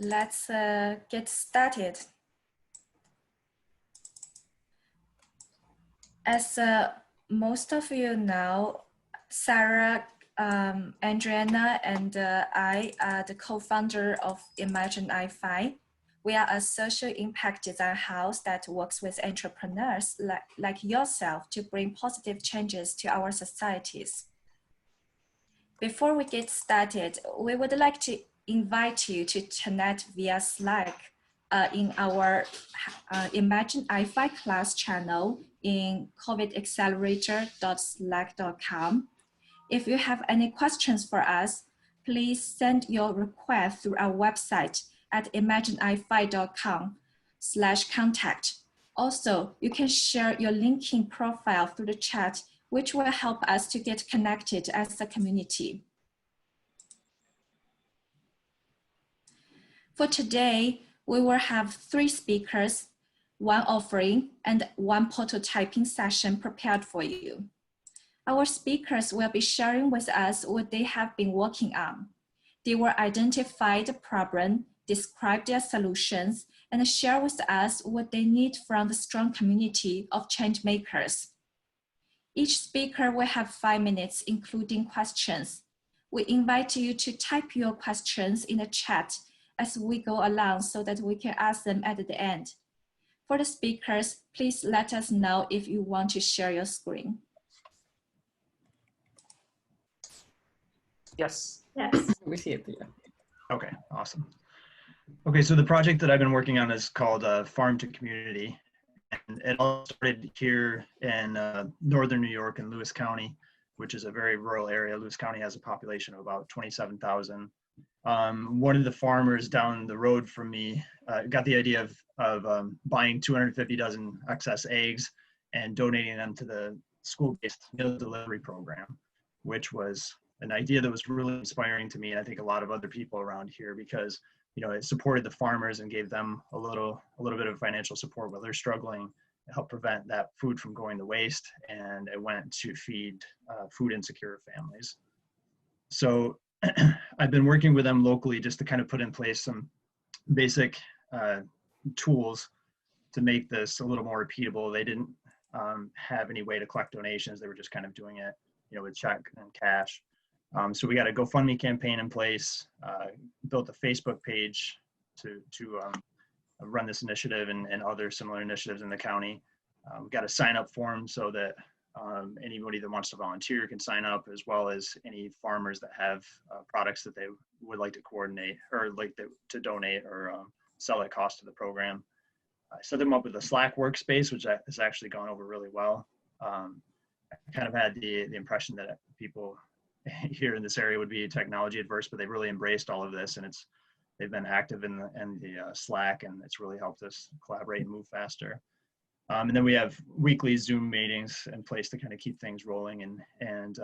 let's get started. As most of you know, Sarah, Adriana, and I are the co-founder of IMAGINEi5. We are a social impact design house that works with entrepreneurs like yourself to bring positive changes to our societies. Before we get started, we would like to invite you to connect via Slack in our IMAGINEi5 class channel in covidaccelerator.slack.com. If you have any questions for us, please send your request through our website at imaginei5.com/contact. Also, you can share your LinkedIn profile through the chat, which will help us to get connected as a community. For today, we will have 3 speakers, 1 offering, and 1 prototyping session prepared for you. Our speakers will be sharing with us what they have been working on. They will identify the problem, describe their solutions, and share with us what they need from the strong community of change makers. Each speaker will have 5 minutes, including questions. We invite you to type your questions in the chat as we go along so that we can ask them at the end. For the speakers, please let us know if you want to share your screen. Yes. Yes. We see it, yeah. Okay, awesome. Okay, so the project that I've been working on is called Farm to Community. And it all started here in northern New York in Lewis County, which is a very rural area. Lewis County has a population of about 27,000. One of the farmers down the road from me got the idea of buying 250 dozen excess eggs and donating them to the school-based meal delivery program, which was an idea that was really inspiring to me, and I think a lot of other people around here, because it supported the farmers and gave them a little bit of financial support while they're struggling. It helped prevent that food from going to waste, and it went to feed food insecure families. So I've been working with them locally just to kind of put in place some basic tools to make this a little more repeatable. They didn't have any way to collect donations. They were just kind of doing it, with check and cash. So we got a GoFundMe campaign in place, built a Facebook page to run this initiative and other similar initiatives in the county. We got a sign-up form so that anybody that wants to volunteer can sign up, as well as any farmers that have products that they would like to coordinate or to donate or sell at cost to the program. I set them up with a Slack workspace, which has actually gone over really well. I kind of had the impression that people here in this area would be technology adverse, but they've really embraced all of this, and they've been active in the Slack, and it's really helped us collaborate and move faster. And then we have weekly Zoom meetings in place to kind of keep things rolling and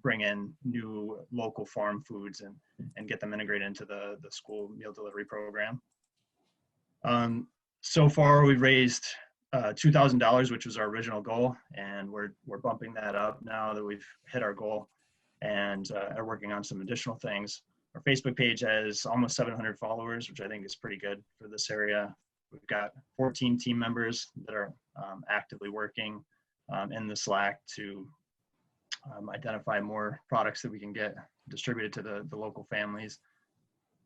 bring in new local farm foods and get them integrated into the school meal delivery program. So far, we've raised $2,000, which was our original goal, and we're bumping that up now that we've hit our goal, and are working on some additional things. Our Facebook page has almost 700 followers, which I think is pretty good for this area. We've got 14 team members that are actively working in the Slack to identify more products that we can get distributed to the local families.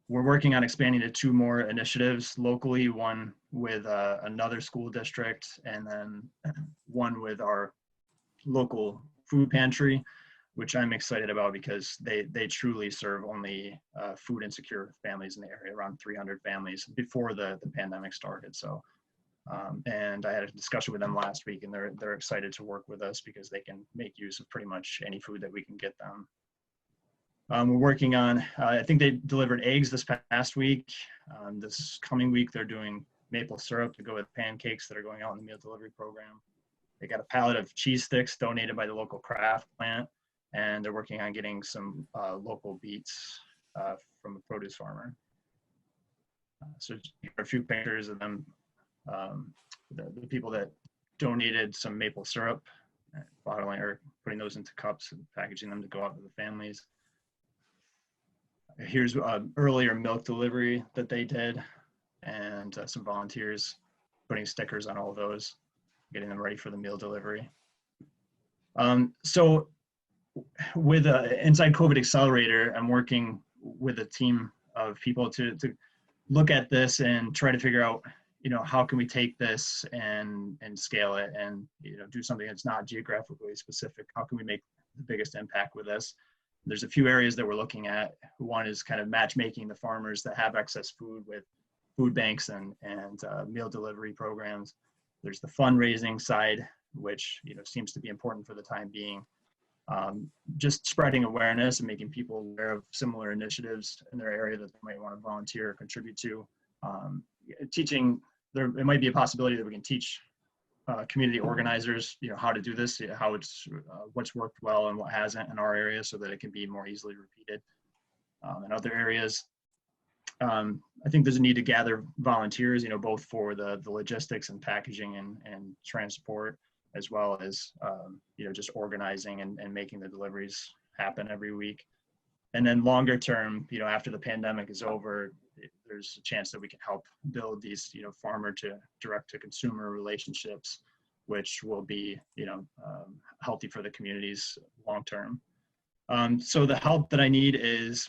We're working on expanding to 2 more initiatives locally, one with another school district, and then one with our local food pantry, which I'm excited about because they truly serve only food insecure families in the area, around 300 families before the pandemic started. So, and I had a discussion with them last week, and they're excited to work with us because they can make use of pretty much any food that we can get them. We're working on, I think they delivered eggs this past week. This coming week, they're doing maple syrup to go with pancakes that are going out in the meal delivery program. They got a pallet of cheese sticks donated by the local craft plant, and they're working on getting some local beets from a produce farmer. So here are a few pictures of them, the people that donated some maple syrup, bottling or putting those into cups and packaging them to go out to the families. Here's earlier milk delivery that they did, and some volunteers putting stickers on all those, getting them ready for the meal delivery. So with Inside COVID Accelerator, I'm working with a team of people to look at this and try to figure out, how can we take this and scale it and, do something that's not geographically specific? How can we make the biggest impact with this? There's a few areas that we're looking at. One is kind of matchmaking the farmers that have excess food with food banks and meal delivery programs. There's the fundraising side, which seems to be important for the time being. Just spreading awareness and making people aware of similar initiatives in their area that they might want to volunteer or contribute to. Teaching, it might be a possibility that we can teach community organizers, how to do this, how it's what's worked well and what hasn't in our area, so that it can be more easily repeated in other areas. I think there's a need to gather volunteers, both for the logistics and packaging and transport, as well as just organizing and making the deliveries happen every week. And then longer term, after the pandemic is over, there's a chance that we can help build these, farmer to direct to consumer relationships, which will be, healthy for the communities long term. So the help that I need is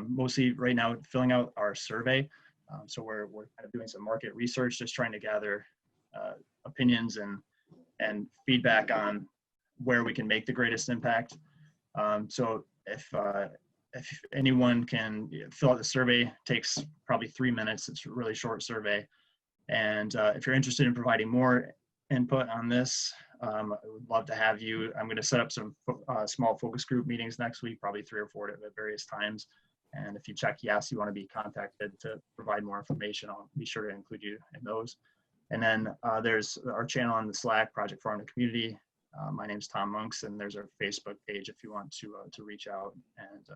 mostly right now filling out our survey. So we're kind of doing some market research, just trying to gather opinions and feedback on where we can make the greatest impact. So if anyone can fill out the survey, takes probably 3 minutes. It's a really short survey. And if you're interested in providing more input on this, I would love to have you. I'm going to set up some small focus group meetings next week, probably 3 or 4 at various times. And if you check yes, you want to be contacted to provide more information, I'll be sure to include you in those. And then there's our channel on the Slack, Project Farm to Community. My name's Tom Monks, and there's our Facebook page if you want to reach out and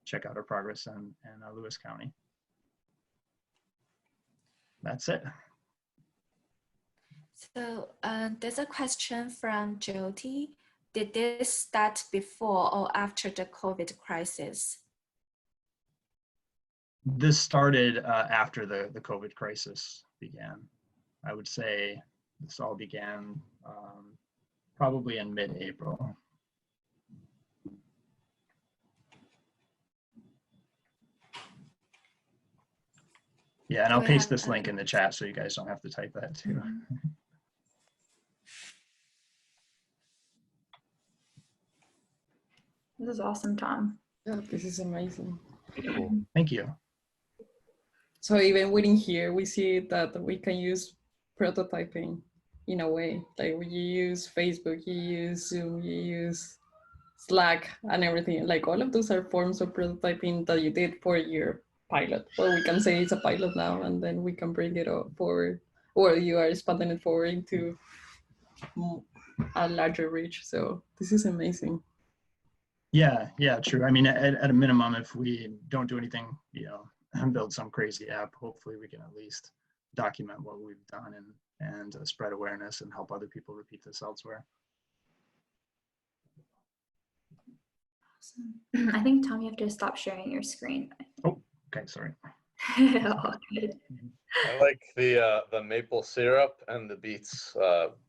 check out our progress in Lewis County. That's it. So there's a question from Jyoti. Did this start before or after the COVID crisis? This started after the COVID crisis began. I would say this all began probably in mid-April. Yeah, and I'll paste this link in the chat so you guys don't have to type that too. This is awesome, Tom. Yeah, this is amazing. Cool. Thank you. So even within here, we see that we can use prototyping in a way. Like you use Facebook, you use Zoom, you use Slack and everything. Like all of those are forms of prototyping that you did for your pilot. Well, we can say it's a pilot now, and then we can bring it up forward, or you are expanding it forward into a larger reach. So this is amazing. Yeah, true. I mean, at a minimum, if we don't do anything, and build some crazy app, hopefully we can at least document what we've done and spread awareness and help other people repeat this elsewhere. Awesome. I think, Tom, you have to stop sharing your screen. Oh, okay, sorry. All good. I like the maple syrup and the beets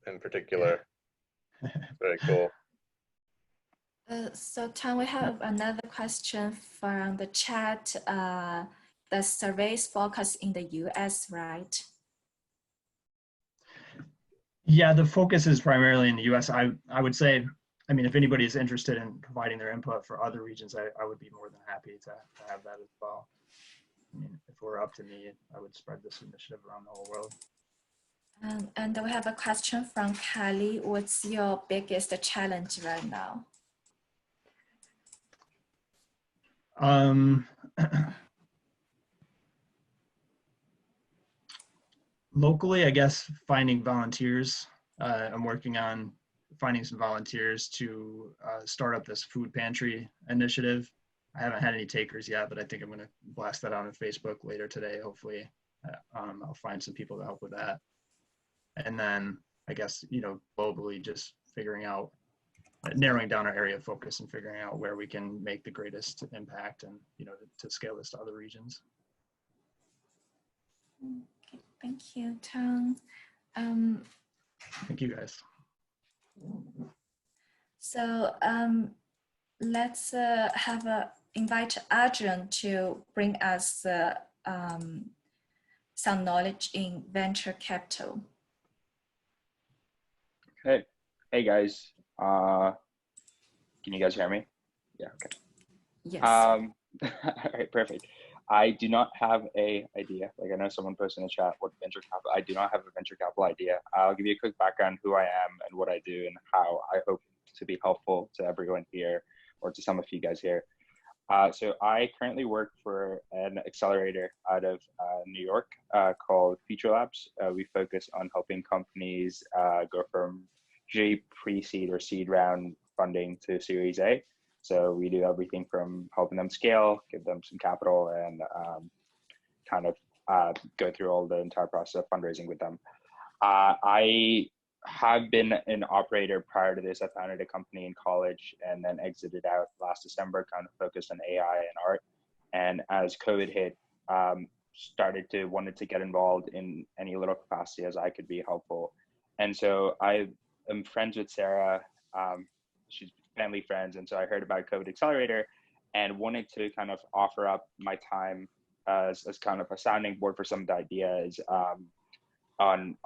in particular. Very cool. So Tom, we have another question from the chat. The surveys focus in the US, right? Yeah, the focus is primarily in the US. I would say, I mean, if anybody is interested in providing their input for other regions, I would be more than happy to have that as well. I mean, if it were up to me, I would spread this initiative around the whole world. And we have a question from Kelly. What's your biggest challenge right now? Locally, I guess finding volunteers. I'm working on finding some volunteers to start up this food pantry initiative. I haven't had any takers yet, but I think I'm going to blast that out on Facebook later today. Hopefully, I'll find some people to help with that. And then I guess, globally, just figuring out narrowing down our area of focus and figuring out where we can make the greatest impact, and to scale this to other regions. Okay, thank you, Tom. Thank you, guys. So let's invite Arjun to bring us some knowledge in venture capital. Hey guys, can you guys hear me? Yeah, okay. Yes. All right, perfect. I do not have a idea. Like, I know someone posted in the chat what venture capital. I do not have a venture capital idea. I'll give you a quick background who I am and what I do and how I hope to be helpful to everyone here, or to some of you guys here. So I currently work for an accelerator out of New York called Future Labs. We focus on helping companies go from pre-seed or seed round funding to Series A. So we do everything from helping them scale, give them some capital, and go through all the entire process of fundraising with them. I have been an operator prior to this. I founded a company in college and then exited out last December, kind of focused on AI and art. And as COVID hit, wanted to get involved in any little capacity as I could be helpful. And so I am friends with Sarah. She's family friends. And so I heard about COVID Accelerator and wanted to kind of offer up my time as kind of a sounding board for some of the ideas on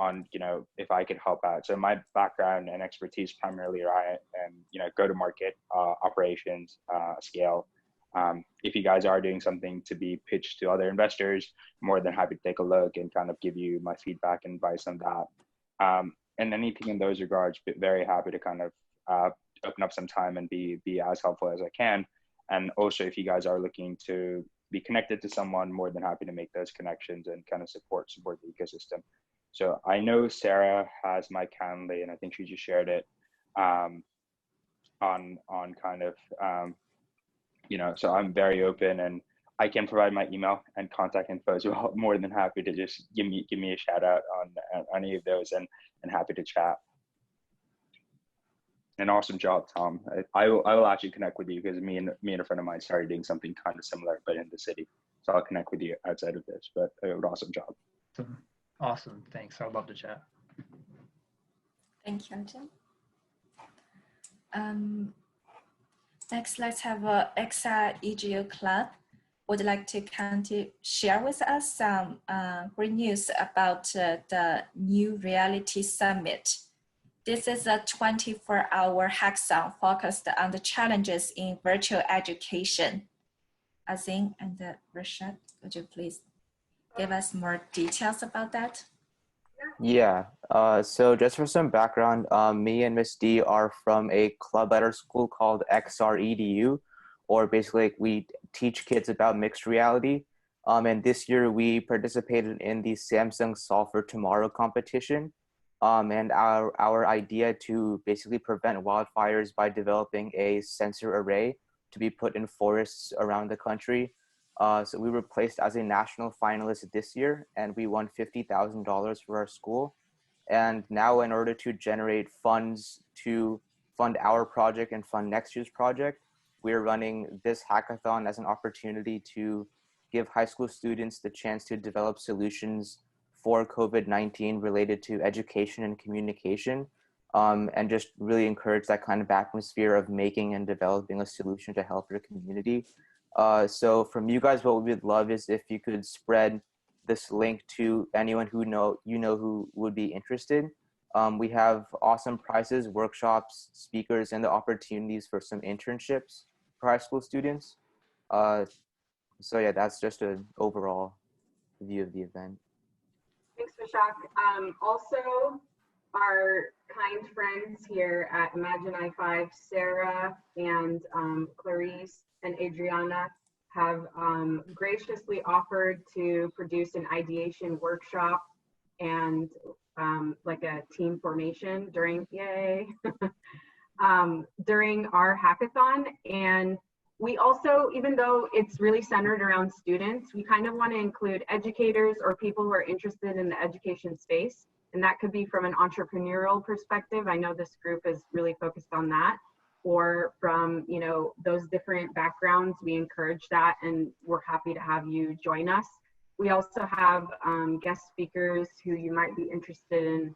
if I could help out. So my background and expertise primarily are in go to market, operations, scale. If you guys are doing something to be pitched to other investors, more than happy to take a look and kind of give you my feedback and advice on that. And anything in those regards, but very happy to kind of open up some time and be as helpful as I can. And also, if you guys are looking to be connected to someone, more than happy to make those connections and kind of support the ecosystem. So I know Sarah has my Calendly, and I think she just shared it on kind of, so I'm very open, and I can provide my email and contact info as well. More than happy to just give me a shout out on any of those, and happy to chat. An awesome job, Tom. I will actually connect with you, because me and a friend of mine started doing something kind of similar, but in the city. So I'll connect with you outside of this, but an awesome job. Awesome, thanks. I would love to chat. Thank you, Arjun. Next, let's have a XR Club. Would like to share with us some great news about the New Reality Summit. This is a 24-hour hackathon focused on the challenges in virtual education. Azim and Rashad, would you please give us more details about that? Yeah, so just for some background, me and Miss D are from a club at our school called XR, or basically we teach kids about mixed reality. And this year we participated in the Samsung Solve for Tomorrow competition. And our idea to basically prevent wildfires by developing a sensor array to be put in forests around the country. So we were placed as a national finalist this year, and we won $50,000 for our school. And now, in order to generate funds to fund our project and fund next year's project, we're running this hackathon as an opportunity to give high school students the chance to develop solutions for COVID-19 related to education and communication, and just really encourage that kind of atmosphere of making and developing a solution to help your community. So from you guys, what we would love is if you could spread this link to anyone who who would be interested. We have awesome prizes, workshops, speakers, and the opportunities for some internships for high school students. So yeah, that's just an overall view of the event. Thanks, Vishak. Also, our kind friends here at IMAGINEi5, Sarah and Clarice and Adriana, have graciously offered to produce an ideation workshop and like a team formation during during our hackathon. And we also, even though it's really centered around students, we kind of want to include educators or people who are interested in the education space. And that could be from an entrepreneurial perspective. I know this group is really focused on that. or from, you know, those different backgrounds, we encourage that, and we're happy to have you join us. We also have guest speakers who you might be interested in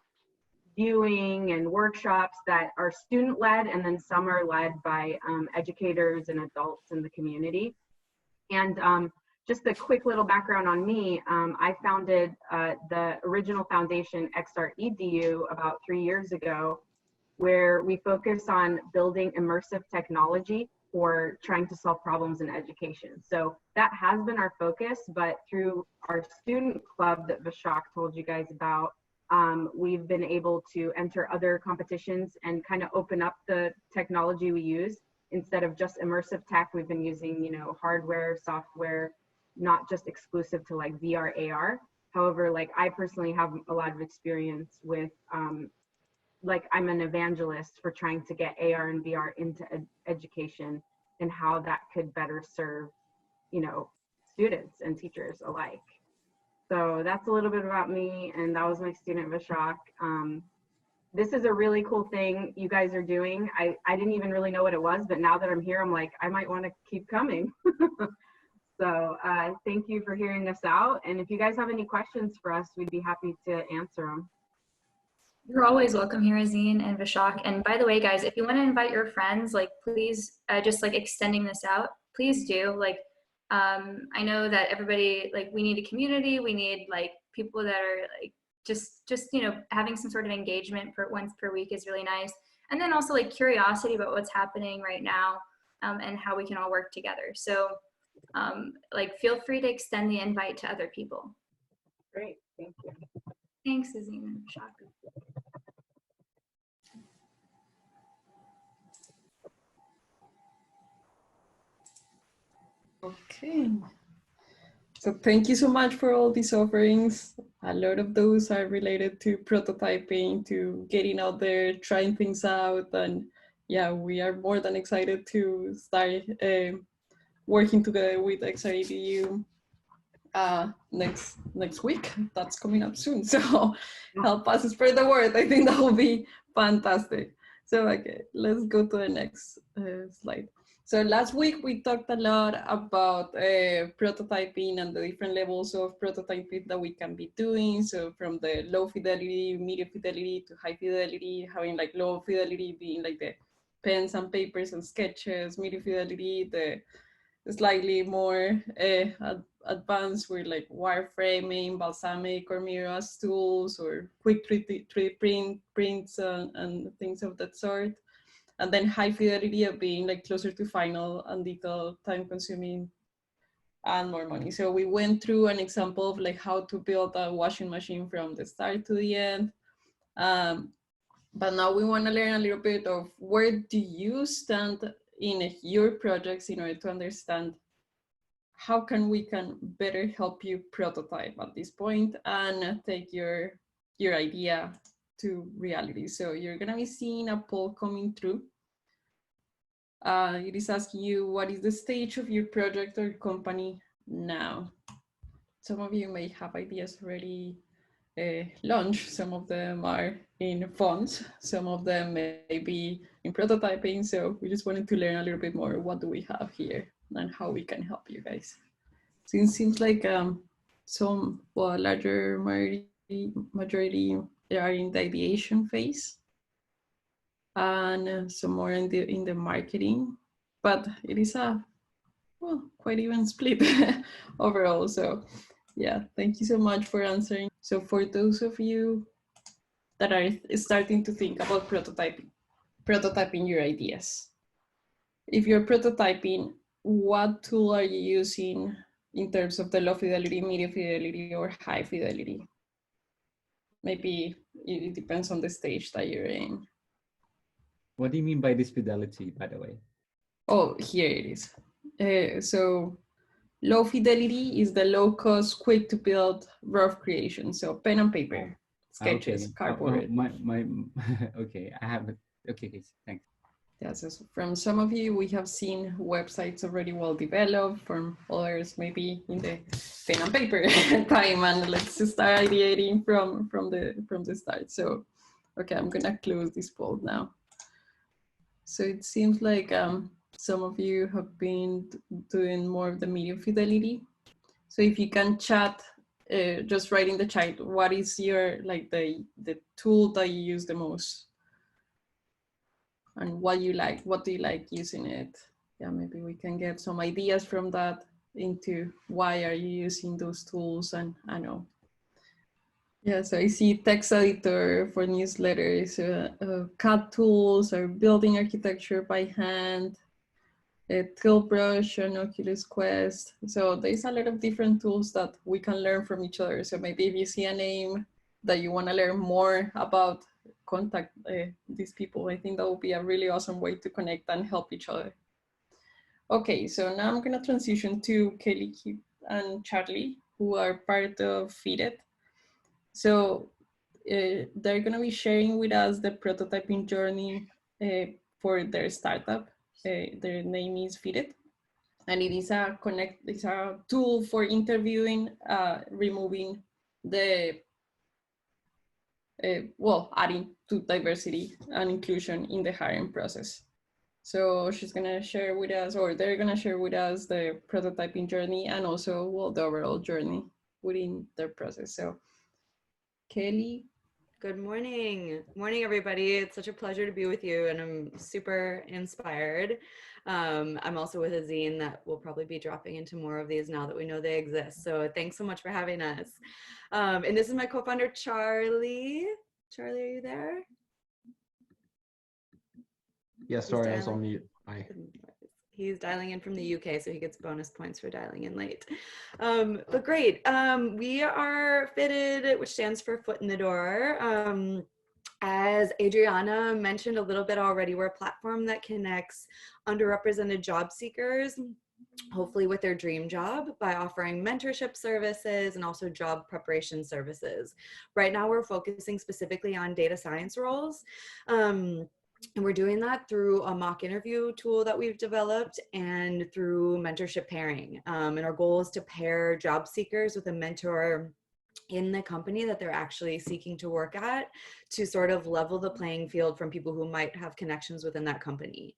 viewing, and workshops that are student-led, and then some are led by educators and adults in the community. And just a quick little background on me, I founded the original foundation XR-EDU about 3 years ago, where we focus on building immersive technology for trying to solve problems in education. So that has been our focus, but through our student club that Vishak told you guys about, we've been able to enter other competitions and kind of open up the technology we use. Instead of just immersive tech, we've been using, you know, hardware, software, not just exclusive to like VR, AR. However, like I personally have a lot of experience with, like I'm an evangelist for trying to get AR and VR into education, and how that could better serve, you know, students and teachers alike. So that's a little bit about me, and that was my student Vishak. This is a really cool thing you guys are doing. I didn't even really know what it was, but now that I'm here, I'm like, I might want to keep coming. So thank you for hearing us out. And if you guys have any questions for us, we'd be happy to answer them. You're always welcome here, Azine and Vishak. And by the way, guys, if you want to invite your friends, like please, just like extending this out, please do. Like, I know that everybody, like we need a community, we need like people that are like, just, you know, having some sort of engagement for once per week is really nice. And then also like curiosity about what's happening right now, and how we can all work together. So like feel free to extend the invite to other people. Great, thank you. Thanks, Azine and Vishak. Okay. So thank you so much for all these offerings. A lot of those are related to prototyping, to getting out there, trying things out. And yeah, we are more than excited to start working together with XR-EDU next week. That's coming up soon. So help us spread the word. I think that will be fantastic. So okay, let's go to the next slide. So last week we talked a lot about prototyping and the different levels of prototyping that we can be doing. So from the low fidelity, medium fidelity to high fidelity, having like low fidelity being like the pens and papers and sketches, medium fidelity, the slightly more advanced with like wireframing, balsamic or mirrorless tools, or quick 3D prints and things of that sort. And then high fidelity of being like closer to final and detailed, time consuming and more money. So we went through an example of like how to build a washing machine from the start to the end. But now we want to learn a little bit of where do you stand in your projects in order to understand how we can better help you prototype at this point and take your idea to reality. So you're gonna be seeing a poll coming through. It is asking you, what is the stage of your project or company now? Some of you may have ideas already launched. Some of them are in funds. Some of them may be in prototyping. So we just wanted to learn a little bit more. What do we have here and how we can help you guys? So it seems like some larger majority they are in the ideation phase, and some more in the marketing, but it is a quite even split overall. So yeah, thank you so much for answering. So for those of you that are starting to think about prototyping your ideas, if you're prototyping, what tool are you using in terms of the low fidelity, medium fidelity, or high fidelity? Maybe it depends on the stage that you're in. What do you mean by this fidelity, by the way? Oh, here it is. So low fidelity is the low cost, quick to build rough creation. So pen and paper, sketches, cardboard. Okay, I have it. Okay, thanks. Yeah, so from some of you, we have seen websites already well developed. From others, maybe in the pen and paper time, and let's start ideating from the start. So, okay, I'm gonna close this poll now. So it seems like some of you have been doing more of the medium fidelity. So if you can chat, just write in the chat, what is your, like the tool that you use the most? And what do you like using it? Yeah, maybe we can get some ideas from that into why are you using those tools, and I know. Yeah, so I see text editor for newsletters, CAD tools, or building architecture by hand, Tilt Brush and Oculus Quest. So there's a lot of different tools that we can learn from each other. So maybe if you see a name that you want to learn more about, contact these people. I think that would be a really awesome way to connect and help each other. Okay, so now I'm going to transition to Kelly and Charlie, who are part of Feed. So they're going to be sharing with us the prototyping journey for their startup. Their name is Feed, and it is a tool for interviewing, removing the adding to diversity and inclusion in the hiring process. So she's gonna share with us, or they're gonna share with us, the prototyping journey and also, well, the overall journey within their process. So Kelly. Good morning. Morning, everybody. It's such a pleasure to be with you, and I'm super inspired. I'm also with a zine that will probably be dropping into more of these now that we know they exist. So thanks so much for having us. And this is my co-founder, Charlie. Charlie, are you there? Yeah, sorry, I was on mute. Hi. He's dialing in from the UK, so he gets bonus points for dialing in late. But great. We are Fitted, which stands for Foot in the Door. As Adriana mentioned a little bit already, we're a platform that connects underrepresented job seekers, hopefully with their dream job, by offering mentorship services and also job preparation services. Right now, we're focusing specifically on data science roles. And we're doing that through a mock interview tool that we've developed and through mentorship pairing. And our goal is to pair job seekers with a mentor in the company that they're actually seeking to work at, to sort of level the playing field from people who might have connections within that company.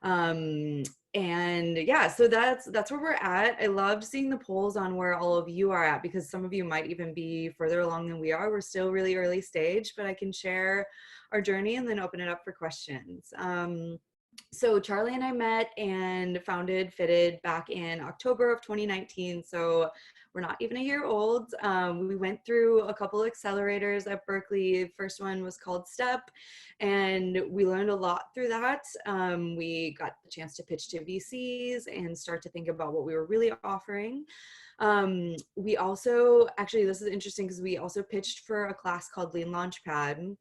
And yeah, so that's where we're at. I loved seeing the polls on where all of you are at, because some of you might even be further along than we are. We're still really early stage, but I can share our journey and then open it up for questions. So Charlie and I met and founded Fitted back in October of 2019. So we're not even a year old. We went through a couple accelerators at Berkeley. First one was called STEP, and we learned a lot through that. We got the chance to pitch to VCs and start to think about what we were really offering. We also, actually, this is interesting because we also pitched for a class called Lean Launchpad.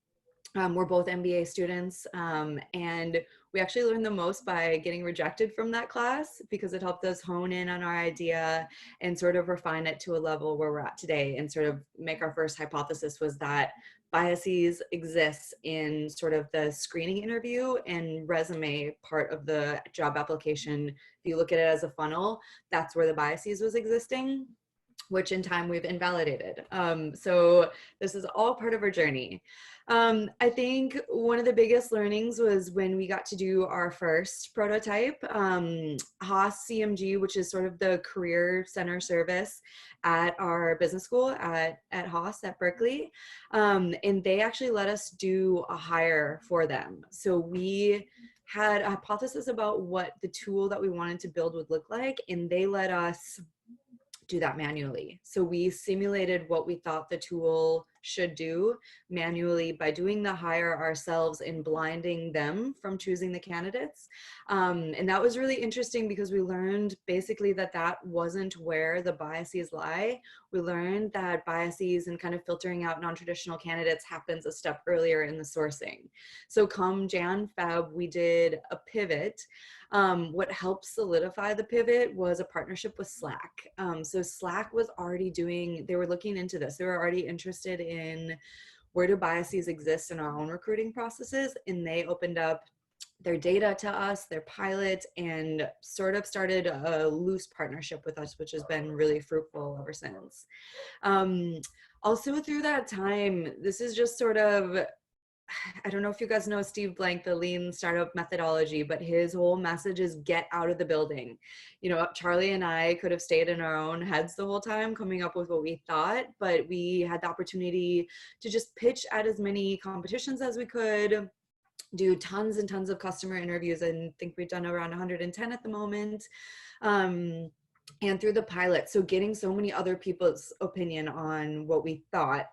We're both MBA students, and we actually learned the most by getting rejected from that class, because it helped us hone in on our idea and sort of refine it to a level where we're at today, and sort of make our first hypothesis was that biases exist in sort of the screening interview and resume part of the job application. If you look at it as a funnel, that's where the biases was existing, which in time we've invalidated. So this is all part of our journey. I think one of the biggest learnings was when we got to do our first prototype. Haas CMG, which is sort of the career center service at our business school at Haas at Berkeley. And they actually let us do a hire for them. So we had a hypothesis about what the tool that we wanted to build would look like, and they let us do that manually. So we simulated what we thought the tool should do manually by doing the hire ourselves and blinding them from choosing the candidates. And that was really interesting, because we learned basically that that wasn't where the biases lie. We learned that biases and kind of filtering out non-traditional candidates happens a step earlier in the sourcing. So come Jan, Feb, we did a pivot. What helped solidify the pivot was a partnership with Slack. So Slack was already they were looking into this. They were already interested in where do biases exist in our own recruiting processes, and they opened up their data to us, their pilot, and sort of started a loose partnership with us, which has been really fruitful ever since. Also through that time, this is just sort of I don't know if you guys know Steve Blank, the lean startup methodology, but his whole message is get out of the building. You know, Charlie and I could have stayed in our own heads the whole time coming up with what we thought, but we had the opportunity to just pitch at as many competitions as we could, do tons and tons of customer interviews. I think we've done around 110 at the moment. And through the pilot, so getting so many other people's opinion on what we thought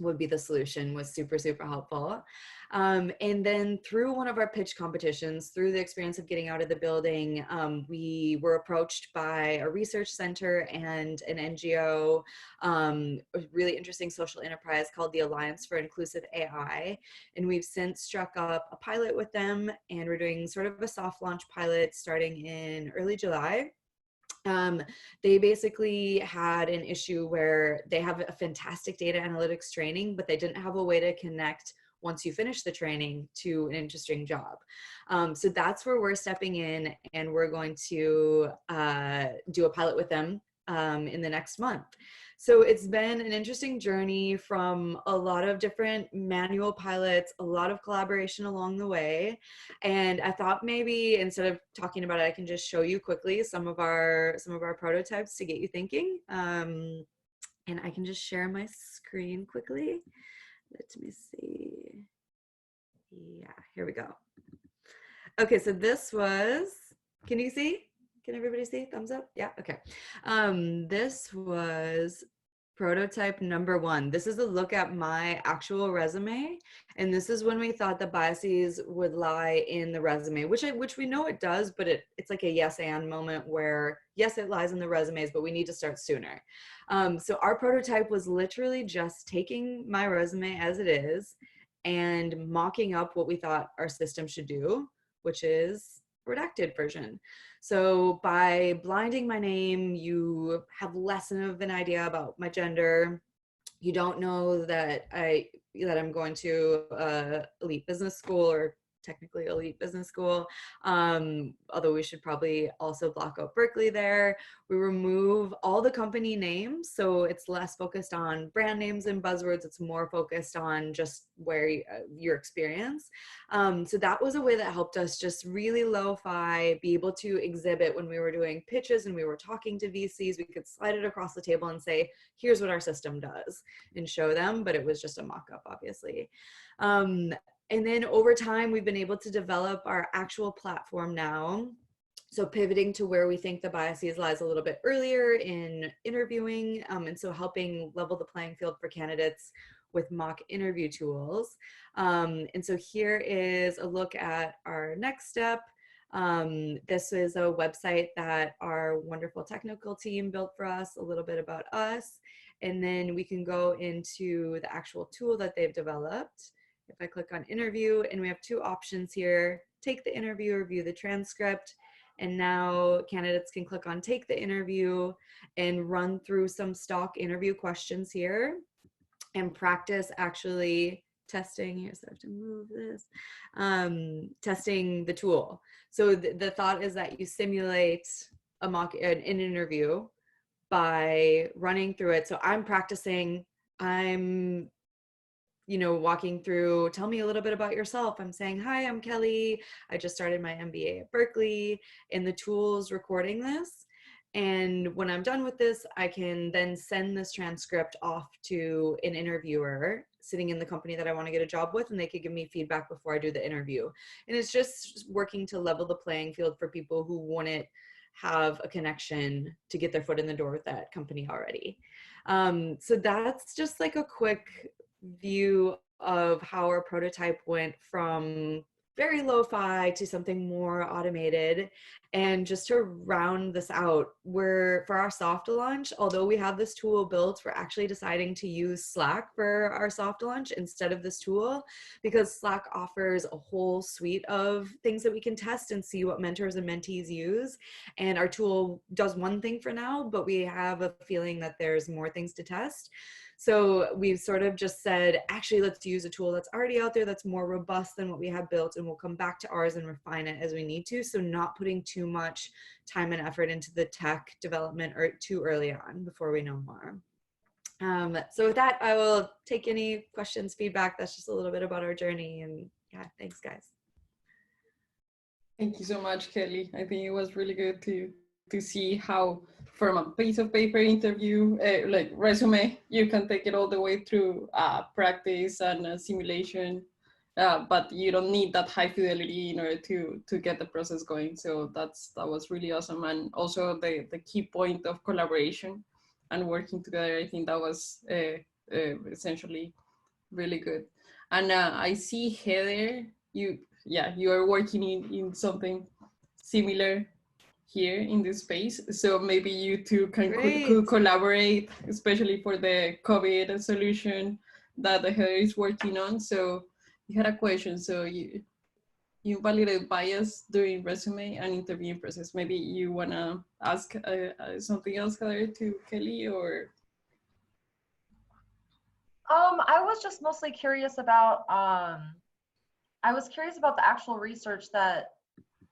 would be the solution was super, super helpful. And then through one of our pitch competitions, through the experience of getting out of the building, we were approached by a research center and an NGO, a really interesting social enterprise called the Alliance for Inclusive AI. And we've since struck up a pilot with them, and we're doing sort of a soft launch pilot starting in early July. They basically had an issue where they have a fantastic data analytics training, but they didn't have a way to connect once you finish the training to an interesting job. So that's where we're stepping in, and we're going to do a pilot with them in the next month. So it's been an interesting journey from a lot of different manual pilots, a lot of collaboration along the way. And I thought maybe instead of talking about it, I can just show you quickly some of our prototypes to get you thinking. And I can just share my screen quickly. Let me see. Yeah, here we go. Okay, so this was, can you see? Can everybody see? Thumbs up? Yeah, okay. This was prototype number 1. This is a look at my actual resume. And this is when we thought the biases would lie in the resume, which we know it does, but it's like a yes and moment where, yes, it lies in the resumes, but we need to start sooner. So our prototype was literally just taking my resume as it is and mocking up what we thought our system should do, which is redacted version. So by blinding my name, you have less of an idea about my gender. You don't know that I'm going to elite business school, or technically elite business school, although we should probably also block out Berkeley there. We remove all the company names, so it's less focused on brand names and buzzwords. It's more focused on just where your experience. So that was a way that helped us just really lo-fi, be able to exhibit when we were doing pitches and we were talking to VCs. We could slide it across the table and say, here's what our system does, and show them, but it was just a mock-up, obviously. And then over time, we've been able to develop our actual platform now. So pivoting to where we think the biases lies a little bit earlier in interviewing, and so helping level the playing field for candidates with mock interview tools. And so here is a look at our next step. This is a website that our wonderful technical team built for us, a little bit about us. And then we can go into the actual tool that they've developed. If I click on interview, and we have 2 options here, take the interview or view the transcript. And now candidates can click on take the interview and run through some stock interview questions here and practice actually testing. Here, so I have to move this, testing the tool. So the thought is that you simulate an interview by running through it. So I'm practicing, I'm walking through, tell me a little bit about yourself. I'm saying, hi, I'm Kelly. I just started my MBA at Berkeley, and the tool's recording this. And when I'm done with this, I can then send this transcript off to an interviewer sitting in the company that I want to get a job with, and they could give me feedback before I do the interview. And it's just working to level the playing field for people who wouldn't have a connection to get their foot in the door with that company already. So that's just like a quick view of how our prototype went from very lo-fi to something more automated. And just to round this out, for our soft launch, although we have this tool built, we're actually deciding to use Slack for our soft launch instead of this tool, because Slack offers a whole suite of things that we can test and see what mentors and mentees use. And our tool does one thing for now, but we have a feeling that there's more things to test. So we've sort of just said, actually, let's use a tool that's already out there that's more robust than what we have built, and we'll come back to ours and refine it as we need to. So not putting too much time and effort into the tech development or too early on before we know more. So with that, I will take any questions, feedback. That's just a little bit about our journey. And yeah, thanks guys. Thank you so much, Kelly. I think it was really good to see how from a piece of paper interview, like resume, you can take it all the way through practice and simulation, but you don't need that high fidelity in order to get the process going. So that was really awesome. And also the key point of collaboration and working together, I think that was essentially really good. And I see Heather, you are working in something similar here in this space. So maybe you two can could collaborate, especially for the COVID solution that Heather is working on. So you had a question. So you validated bias during resume and interviewing process. Maybe you wanna ask something else, Heather, to Kelly, or? I was just mostly curious about the actual research that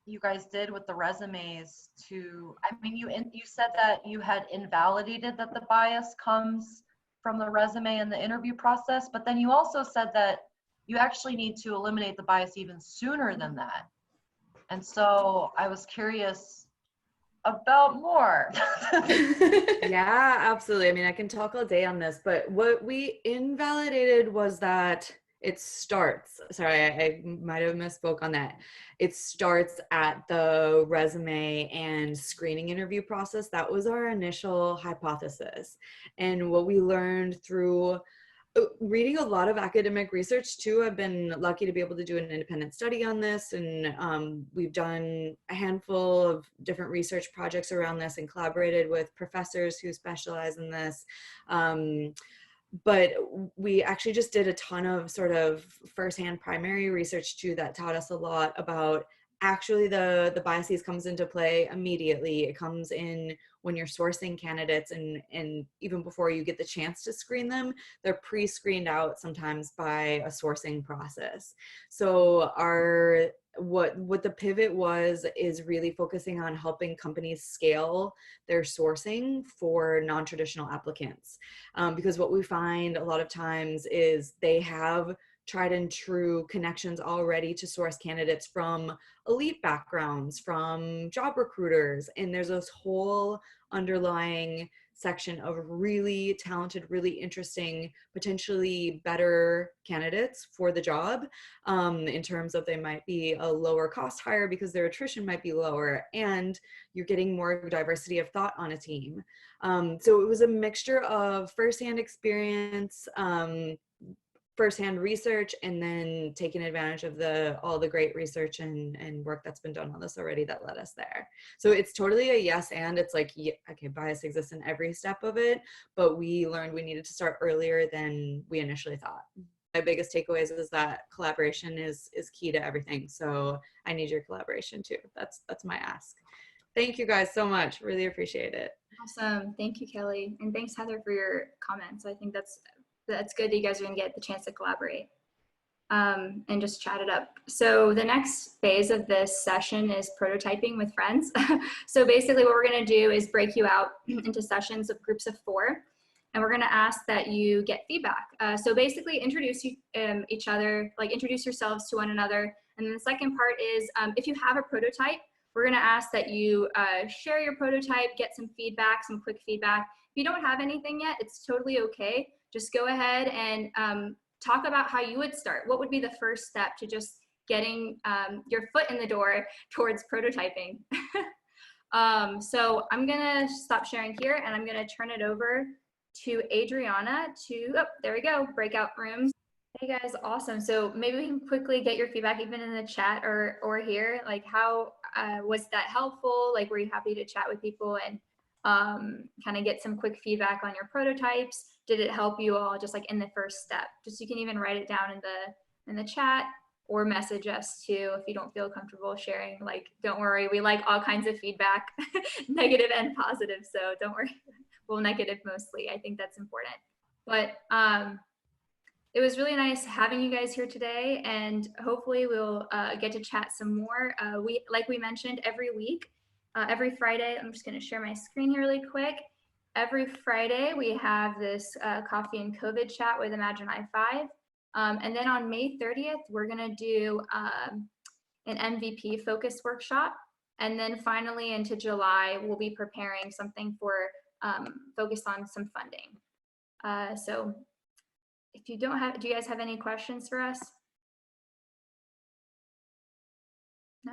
you guys did with the resumes I mean, you said that you had invalidated that the bias comes from the resume and the interview process, but then you also said that you actually need to eliminate the bias even sooner than that. And so I was curious about more. Yeah, absolutely. I mean, I can talk all day on this, but what we invalidated was that it starts, sorry, I might have misspoke on that. It starts at the resume and screening interview process. That was our initial hypothesis. And what we learned through reading a lot of academic research too. I've been lucky to be able to do an independent study on this, and we've done a handful of different research projects around this and collaborated with professors who specialize in this. But we actually just did a ton of sort of firsthand primary research too that taught us a lot about actually the biases comes into play immediately. It comes in when you're sourcing candidates, and even before you get the chance to screen them, they're pre-screened out sometimes by a sourcing process. So what the pivot is really focusing on helping companies scale their sourcing for non-traditional applicants. Because what we find a lot of times is they have tried and true connections already to source candidates from elite backgrounds, from job recruiters, and there's this whole underlying section of really talented, really interesting, potentially better candidates for the job, in terms of they might be a lower cost hire because their attrition might be lower, and you're getting more diversity of thought on a team. So it was a mixture of firsthand experience, firsthand research, and then taking advantage of all the great research and work that's been done on this already that led us there. So it's totally a yes, and it's like, yeah, okay, bias exists in every step of it, but we learned we needed to start earlier than we initially thought. My biggest takeaways is that collaboration is key to everything. So I need your collaboration too. That's my ask. Thank you guys so much. Really appreciate it. Awesome. Thank you, Kelly. And thanks, Heather, for your comments. I think that's good that you guys are going to get the chance to collaborate and just chat it up. So the next phase of this session is prototyping with friends. So basically what we're going to do is break you out into sessions of groups of 4, and we're going to ask that you get feedback. So basically introduce each other, like introduce yourselves to one another. And then the second part is if you have a prototype, we're going to ask that you share your prototype, get some feedback, some quick feedback. If you don't have anything yet, it's totally okay. Just go ahead and talk about how you would start. What would be the first step to just getting your foot in the door towards prototyping? So I'm gonna stop sharing here, and I'm gonna turn it over to Adriana there we go, breakout rooms. Hey guys, awesome. So maybe we can quickly get your feedback even in the chat or here, like how was that helpful? Like, were you happy to chat with people and kind of get some quick feedback on your prototypes? Did it help you all just like in the first step? Just you can even write it down in the chat or message us too if you don't feel comfortable sharing. Like, don't worry, we like all kinds of feedback, negative and positive. So don't worry. Well, negative mostly. I think that's important. But it was really nice having you guys here today, and hopefully we'll get to chat some more. Like we mentioned, every week, every Friday, I'm just going to share my screen here really quick. every Friday we have this Coffee and COVID chat with IMAGINEi5. And then on May 30th, we're gonna do an MVP focus workshop. And then finally into July, we'll be preparing something for focused on some funding. So if you don't have, do you guys have any questions for us? No?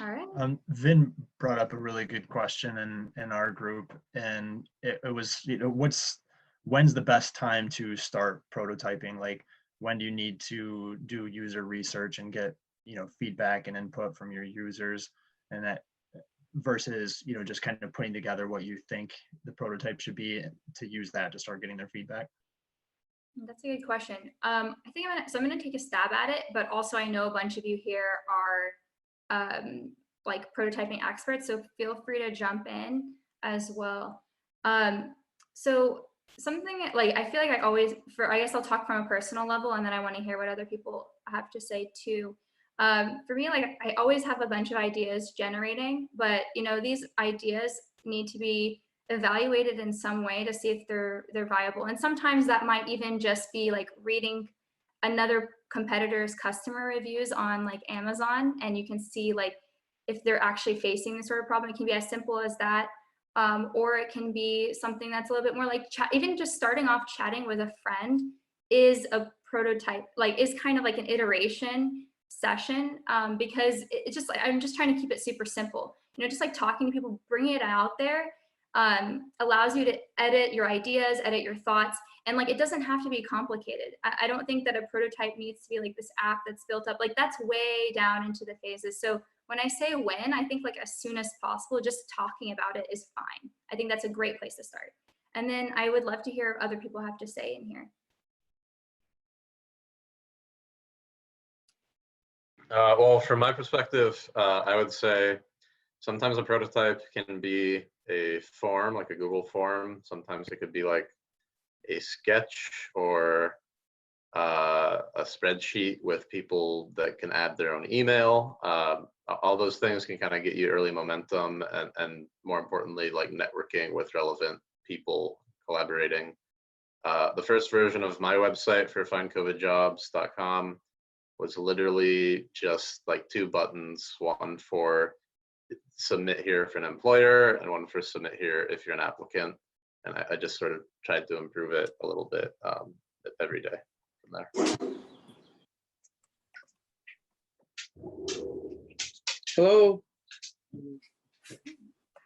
All right. Vin brought up a really good question in our group, and it was, you know, when's the best time to start prototyping? Like, when do you need to do user research and get, you know, feedback and input from your users, and that versus, you know, just kind of putting together what you think the prototype should be to use that to start getting their feedback? That's a good question. I think I'm gonna take a stab at it, but also I know a bunch of you here are like prototyping experts, so feel free to jump in as well. So something like, I feel like I guess I'll talk from a personal level, and then I want to hear what other people have to say too. For me, like, I always have a bunch of ideas generating, but you know, these ideas need to be evaluated in some way to see if they're viable. And sometimes that might even just be like reading another competitor's customer reviews on like Amazon, and you can see like if they're actually facing this sort of problem. It can be as simple as that. Or it can be something that's a little bit more like even just starting off chatting with a friend is a prototype, like is kind of like an iteration session, because it's just like, I'm just trying to keep it super simple. You know, just like talking to people, bringing it out there allows you to edit your ideas, edit your thoughts, and like it doesn't have to be complicated. I don't think that a prototype needs to be like this app that's built up, like that's way down into the phases. So when I say when, I think like as soon as possible, just talking about it is fine. I think that's a great place to start. And then I would love to hear what other people have to say in here. Well, from my perspective, I would say sometimes a prototype can be a form, like a Google form. Sometimes it could be like a sketch or a spreadsheet with people that can add their own email. All those things can kind of get you early momentum, and more importantly, like networking with relevant people, collaborating. The first version of my website for findcovidjobs.com was literally just like 2 buttons, one for submit here for an employer and one for submit here if you're an applicant. And I just sort of tried to improve it a little bit every day from there. Hello.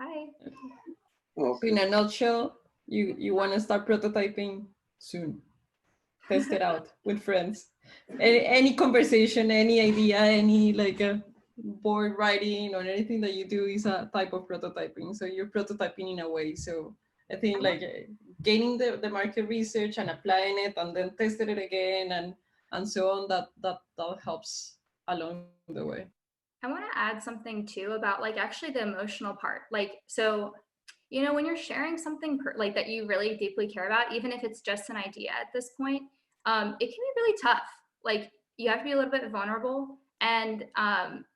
Hi. So in a nutshell, you want to start prototyping soon. Test it out with friends. Any conversation, any idea, any like a board writing or anything that you do is a type of prototyping. So you're prototyping in a way. So I think like gaining the market research and applying it and then testing it again and so on, that helps along the way. I want to add something too about like actually the emotional part. Like, so, you know, when you're sharing something like that you really deeply care about, even if it's just an idea at this point, it can be really tough. Like you have to be a little bit vulnerable, and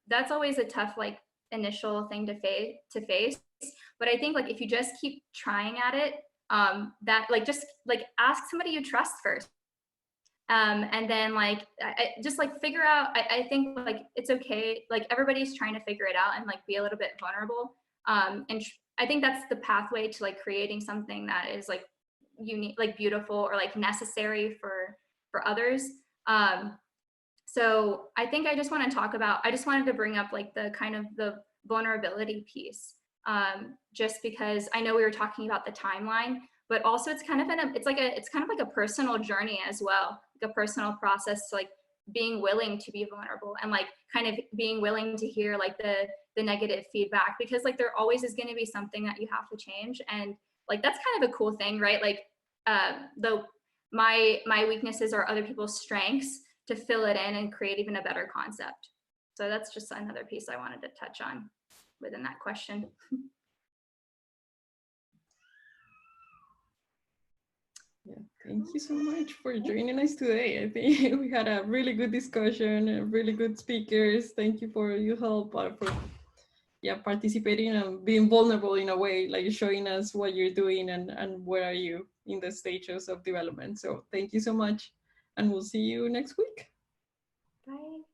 that's always a tough like initial thing to face. But I think like if you just keep trying at it, that like just like ask somebody you trust first. And then like just like figure out, I think like it's okay, like everybody's trying to figure it out and like be a little bit vulnerable, and I think that's the pathway to like creating something that is like unique, like beautiful, or like necessary for others. So I think I just want to talk about, I just wanted to bring up like the kind of the vulnerability piece, just because I know we were talking about the timeline, but also it's kind of it's kind of like a personal journey as well, like a personal process to like being willing to be vulnerable and like kind of being willing to hear like the negative feedback, because like there always is going to be something that you have to change, and like that's kind of a cool thing, right? Like my weaknesses are other people's strengths to fill it in and create even a better concept. So that's just another piece I wanted to touch on within that question. Yeah, thank you so much for joining us today. I think we had a really good discussion, really good speakers. Thank you for your help, for yeah, participating and being vulnerable in a way, like showing us what you're doing and where are you in the stages of development. So thank you so much, and we'll see you next week. Bye.